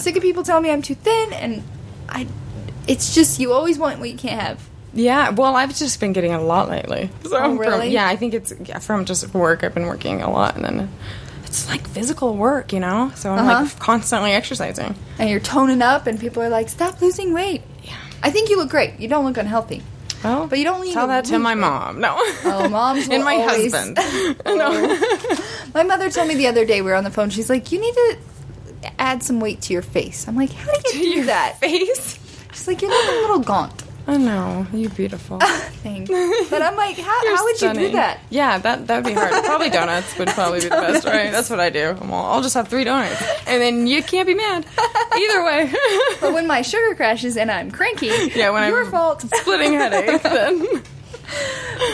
sick of people telling me I'm too thin, and it's just, you always want what you can't have. Yeah, well, I've just been getting a lot lately. So oh, really? I think it's from just work. I've been working a lot, and then it's like physical work, you know? So I'm like constantly exercising. And you're toning up, and people are like, stop losing weight. Yeah. I think you look great. You don't look unhealthy. Well, but you don't need tell that to my mom. No. Oh, moms will and my always... husband. No. My mother told me the other day, we were on the phone, she's like, you need to add some weight to your face. I'm like, how do you do that? Face? She's like, you're looking a little gaunt. I know. You're beautiful. Thanks. But I'm like, how would stunning. you do that? Yeah, that would be hard. Probably donuts would probably be the best, right? That's what I do. I'll just have 3 donuts. And then you can't be mad. Either way. But when my sugar crashes and I'm cranky, your fault. Splitting headache, then...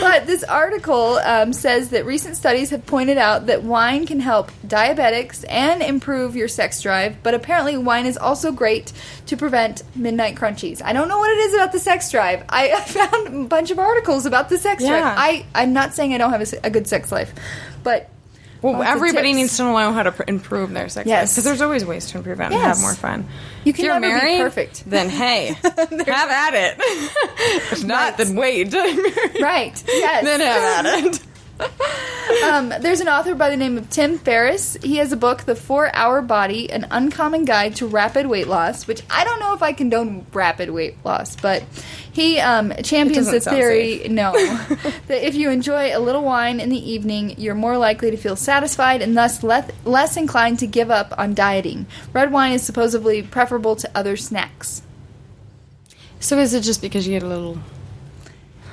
But this article says that recent studies have pointed out that wine can help diabetics and improve your sex drive, but apparently wine is also great to prevent midnight crunchies. I don't know what it is about the sex drive. I found a bunch of articles about the sex drive. I'm not saying I don't have a good sex life, but... Well, everybody needs to know how to improve their sex life. Because there's always ways to improve it and have more fun. You can if you're never married, be perfect. Then hey, have at it. If not, then wait. Right, yes. Then have at it. There's an author by the name of Tim Ferriss. He has a book, The 4-Hour Body, An Uncommon Guide to Rapid Weight Loss, which I don't know if I condone rapid weight loss, but he champions the theory, that if you enjoy a little wine in the evening, you're more likely to feel satisfied and thus less inclined to give up on dieting. Red wine is supposedly preferable to other snacks. So is it just because you get a little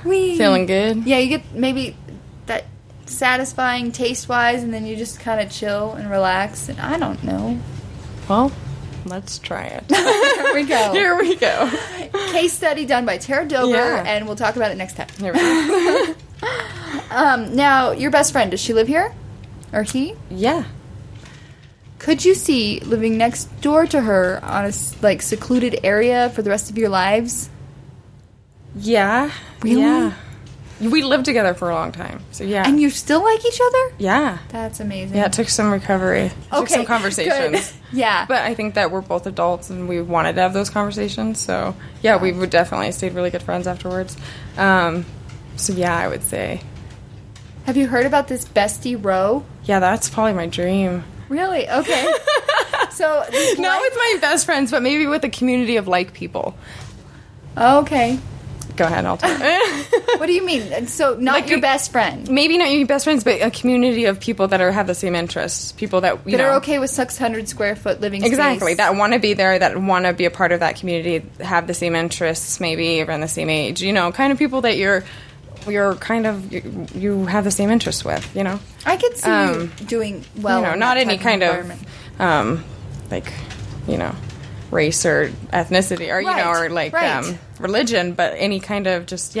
feeling good? Yeah, you get maybe that satisfying taste-wise, and then you just kind of chill and relax, and I don't know. Well, let's try it. Here we go. Here we go. Case study done by Tara Dober, and we'll talk about it next time. Here we go. Now, your best friend, does she live here? Or he? Yeah. Could you see living next door to her on a secluded area for the rest of your lives? Yeah. Really? Yeah. We lived together for a long time, so yeah. And you still like each other? Yeah. That's amazing. Yeah, it took some recovery. It took some conversations. Good. Yeah. But I think that we're both adults and we wanted to have those conversations, so yeah, we would definitely stayed really good friends afterwards. So yeah, I would say. Have you heard about this Bestie Row? Yeah, that's probably my dream. Really? Okay. So not with my best friends, but maybe with a community of like people. Okay. Go ahead, I'll tell you. What do you mean? So not your best friend? Maybe not your best friends, but a community of people that have the same interests. People that are okay with 600 square foot living space. Exactly. That want to be there, that want to be a part of that community, have the same interests, maybe around the same age. You know, kind of people that you're kind of you have the same interests with. You know. I could see you doing well. You know, not any kind of race or ethnicity or religion, but any kind of just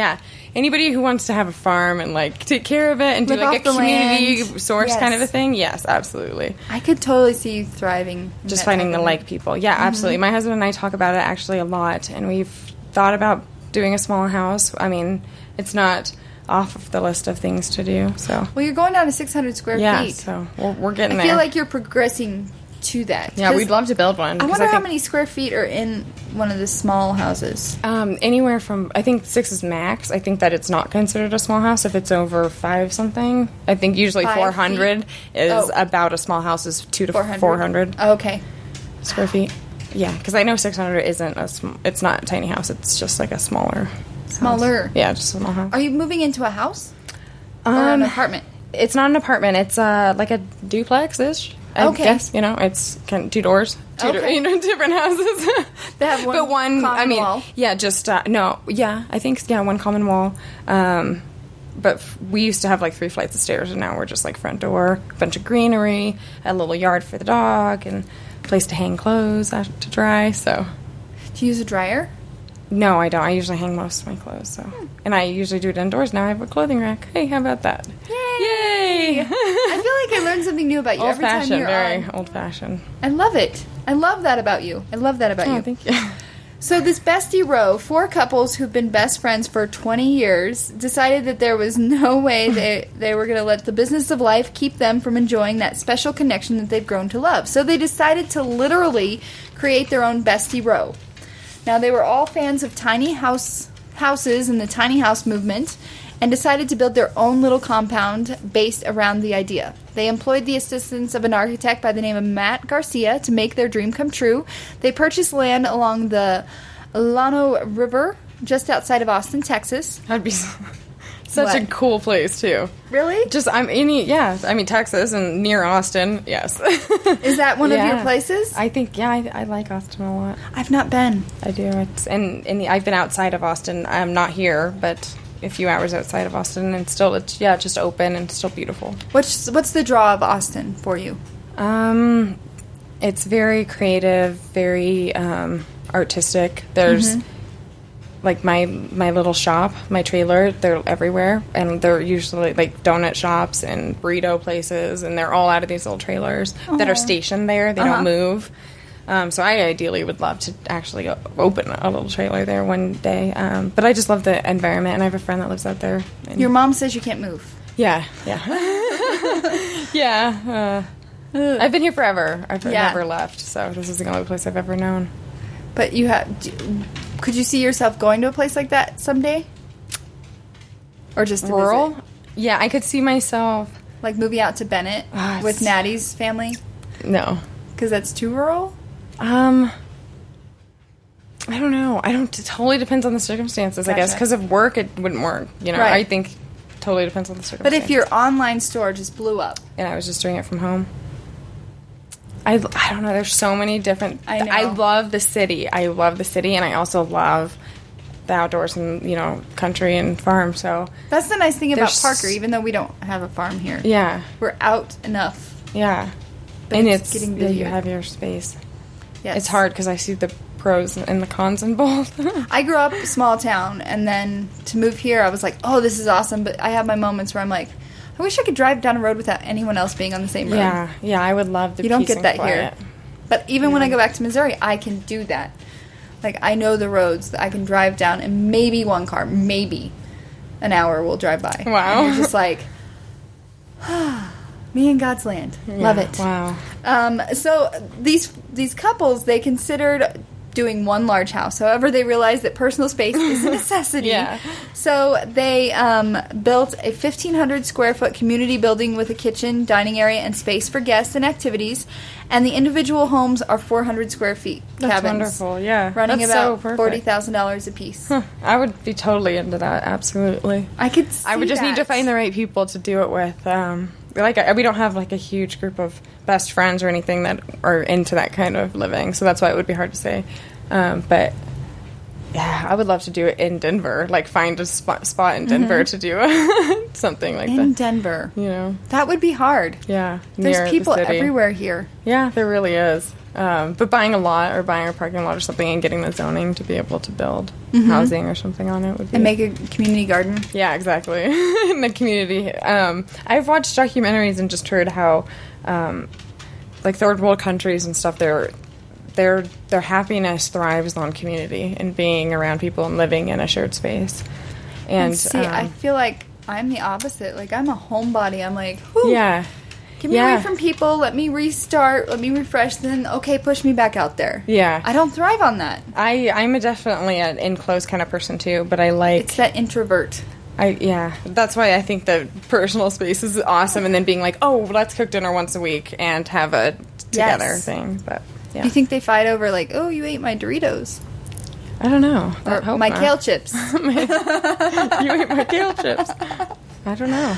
anybody who wants to have a farm and take care of it and do a community source kind of a thing. Yes, absolutely. I could totally see you thriving. Just finding the like people. Yeah, absolutely. My husband and I talk about it actually a lot, and we've thought about doing a small house. I mean, it's not off of the list of things to do. So you're going down to 600 square feet. Yeah, so we're getting there. I feel like you're progressing to that. Yeah, we'd love to build one. I wonder how many square feet are in one of the small houses. Anywhere from, I think 6 is max. I think that it's not considered a small house if it's over 5 something. I think usually 400 is about a small house is 200 to 400. Oh, okay. Square feet. Yeah, because I know 600 isn't it's not a tiny house. It's just like a smaller house. Yeah, just a small house. Are you moving into a house? Or an apartment? It's not an apartment. It's like a duplex-ish. I guess, it's kind of 2 doors, different houses. They have one, but one common wall. Yeah, just I think one common wall. But we used to have 3 flights of stairs, and now we're just front door, a bunch of greenery, a little yard for the dog, and a place to hang clothes to dry. So, do you use a dryer? No, I don't. I usually hang most of my clothes. So, and I usually do it indoors. Now I have a clothing rack. Hey, how about that? Yay! I feel like I learned something new about you every time you're very old-fashioned. I love it. I love that about you. Oh, thank you. So this Bestie Row, 4 couples who've been best friends for 20 years, decided that there was no way they were going to let the business of life keep them from enjoying that special connection that they've grown to love. So they decided to literally create their own Bestie Row. Now, they were all fans of tiny houses and the tiny house movement, and decided to build their own little compound based around the idea. They employed the assistance of an architect by the name of Matt Garcia to make their dream come true. They purchased land along the Llano River, just outside of Austin, Texas. That'd be such a cool place, too. Really? Texas and near Austin, yes. Is that one of your places? I think, I like Austin a lot. I've not been. I do. I've been outside of Austin. I'm not here, but a few hours outside of Austin, and still, it's just open and still beautiful. What's the draw of Austin for you? It's very creative, very artistic. There's like my little shop, my trailer. They're everywhere, and they're usually like donut shops and burrito places, and they're all out of these little trailers that are stationed there. They don't move. So I ideally would love to actually open a little trailer there one day. But I just love the environment, and I have a friend that lives out there. Your mom says you can't move. Yeah. Yeah. I've been here forever. I've never left, so this is the only place I've ever known. But could you see yourself going to a place like that someday? Or just to rural? visit? Yeah, I could see myself. Like moving out to Bennett with Natty's family? No. Because that's too rural? I don't know. It totally depends on the circumstances, I guess. Because of work, it wouldn't work. Right. I think totally depends on the circumstances. But if your online store just blew up. And I was just doing it from home. I don't know. There's so many different. I know. I love the city. And I also love the outdoors and country and farm. So that's the nice thing about Parker. Even though we don't have a farm here, we're out enough. Yeah, but and it's getting busier. You have your space. Yes. It's hard because I see the pros and the cons in both. I grew up small town, and then to move here, I was like, "Oh, this is awesome!" But I have my moments where I'm like, I wish I could drive down a road without anyone else being on the same road. Yeah, I would love the You don't peace get that and quiet. here. But even when I go back to Missouri, I can do that. Like, I know the roads that I can drive down, and maybe one car, maybe an hour will drive by. Wow. And you're just like, me and God's land. Love it. Wow. So these couples, they considered doing one large house. However, they realized that personal space is a necessity. So they built a 1,500 square foot community building with a kitchen, dining area, and space for guests and activities. And the individual homes are 400 square feet cabins. That's wonderful, yeah. Running That's about so $40,000 a piece. I would be totally into that, absolutely. I could see I would just that. need to find the right people to do it with. We don't have like a huge group of best friends or anything that are into that kind of living, so that's why it would be hard to say. But yeah, I would love to do it in Denver. Like find a spot in Denver to do something like that. In Denver, that would be hard. Yeah, there's people everywhere here. Yeah, there really is. But buying a lot or buying a parking lot or something and getting the zoning to be able to build housing or something on it would be... And make a community garden. Yeah, exactly. In the community. I've watched documentaries and just heard how, like third world countries and stuff, their happiness thrives on community and being around people and living in a shared space. And see, I feel like I'm the opposite. Like, I'm a homebody. I'm like, whew. Yeah. Get me away from people. Let me restart. Let me refresh. Then, okay, push me back out there. Yeah. I don't thrive on that. I'm definitely an enclosed kind of person, too. But I like... It's that introvert. That's why I think the personal space is awesome. And then being like, oh, let's cook dinner once a week and have a together thing. But, yeah. Do you think they fight over, like, oh, you ate my Doritos? I don't know. Or my kale chips. You ate my kale chips. I don't know.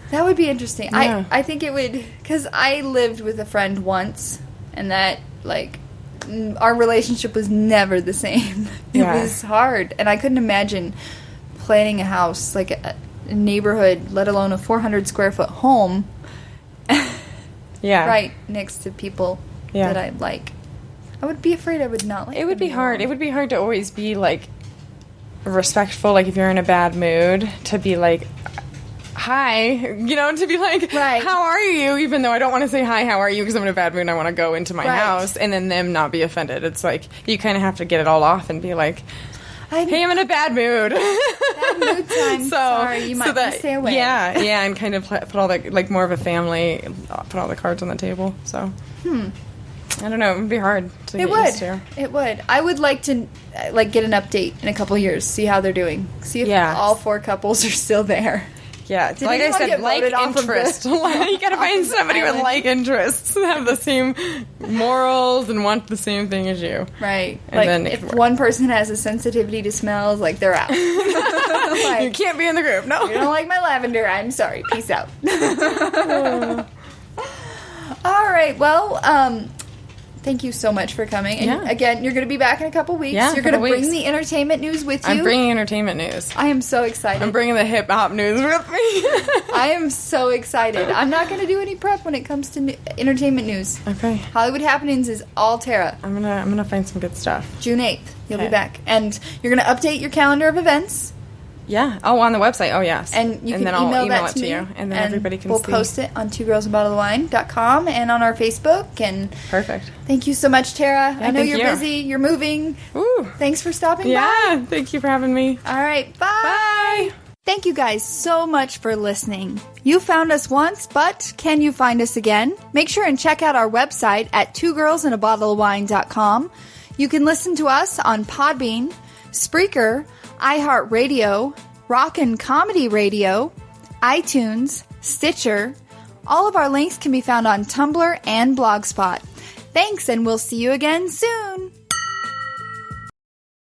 That would be interesting. Yeah. I think it would, because I lived with a friend once, and that, like, our relationship was never the same. It was hard, and I couldn't imagine planning a house, like a neighborhood, let alone a 400 square foot home, right next to people that I like. I would be afraid I would not like it. Would be hard. It would be hard to always be, like, respectful, like, if you're in a bad mood, to be like, hi, to be like, Right. how are you? Even though I don't want to say hi, how are you? Because I'm in a bad mood and I want to go into my Right. house, and then them not be offended. It's like, you kind of have to get it all off and be like, hey, I'm in a bad mood. Bad mood time. Sorry, you might want to stay away. Yeah, and kind of put all the, like, more of a family, put all the cards on the table. So, I don't know. It would be hard to get used to. It would. I would like to get an update in a couple of years, see how they're doing, see if all 4 couples are still there. Yeah, Did like I anyone said, get like voted off of interest. the- You gotta find somebody with like interests, have the same morals, and want the same thing as you. Right. And like, then if one person has a sensitivity to smells, like, they're out. Like, you can't be in the group. No. you don't like my lavender, I'm sorry. Peace out. All right. Well, thank you so much for coming. And again, you're going to be back in a couple weeks. Yeah, you're going to bring the entertainment news with you. I'm bringing entertainment news. I am so excited. I'm bringing the hip hop news with me. I am so excited. I'm not going to do any prep when it comes to entertainment news. Okay. Hollywood Happenings is all Tara. I'm gonna find some good stuff. June 8th. You'll be Okay. back. And you're going to update your calendar of events. Yeah. Oh, on the website. Oh, yes. And you can then email I'll email that it to to me, you, and then everybody can we'll see. post it on twogirlsandbottleofwine.com and on our Facebook. And Perfect. thank you so much, Tara. I know thank you're you. busy. You're moving. Ooh. Thanks for stopping by. Yeah. Thank you for having me. All right. Bye. Bye. Thank you guys so much for listening. You found us once, but can you find us again? Make sure and check out our website at twogirlsandabottleofwine.com. You can listen to us on Podbean, Spreaker, iHeartRadio, Rockin' Comedy Radio, iTunes, Stitcher. All of our links can be found on Tumblr and Blogspot. Thanks, and we'll see you again soon.